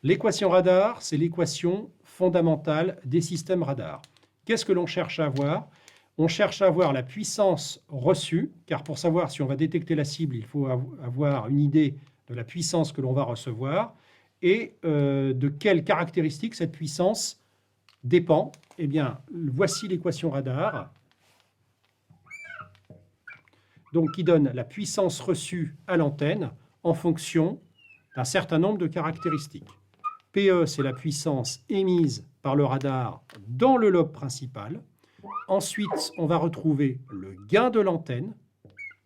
L'équation radar, c'est l'équation fondamentale des systèmes radar. Qu'est-ce que l'on cherche à avoir? On cherche à avoir la puissance reçue, car pour savoir si on va détecter la cible, il faut avoir une idée de la puissance que l'on va recevoir et de quelles caractéristiques cette puissance dépend. Eh bien, voici l'équation radar, donc qui donne la puissance reçue à l'antenne en fonction d'un certain nombre de caractéristiques. PE, c'est la puissance émise par le radar dans le lobe principal. Ensuite, on va retrouver le gain de l'antenne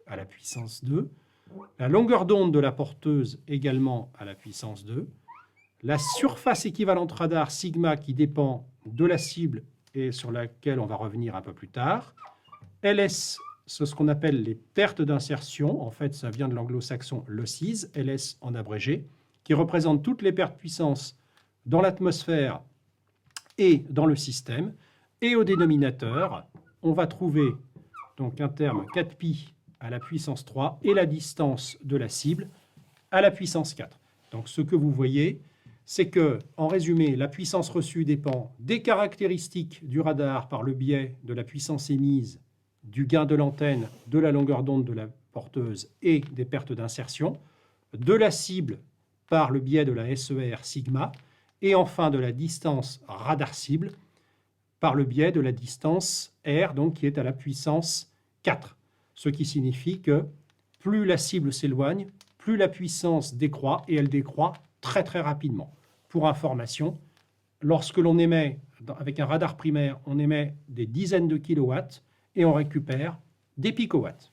à la puissance 2, la longueur d'onde de la porteuse également à la puissance 2, la surface équivalente radar sigma qui dépend de la cible et sur laquelle on va revenir un peu plus tard. LS, c'est ce qu'on appelle les pertes d'insertion. En fait, ça vient de l'anglo-saxon losses, LS en abrégé, qui représente toutes les pertes de puissance dans l'atmosphère et dans le système. Et au dénominateur, on va trouver donc un terme 4pi à la puissance 3 et la distance de la cible à la puissance 4. Donc ce que vous voyez, c'est que, en résumé, la puissance reçue dépend des caractéristiques du radar par le biais de la puissance émise, du gain de l'antenne, de la longueur d'onde de la porteuse et des pertes d'insertion, de la cible par le biais de la SER sigma, et enfin de la distance radar-cible par le biais de la distance R, donc qui est à la puissance 4. Ce qui signifie que plus la cible s'éloigne, plus la puissance décroît, et elle décroît très très rapidement. Pour information, lorsque l'on émet, avec un radar primaire, on émet des dizaines de kilowatts et on récupère des picowatts.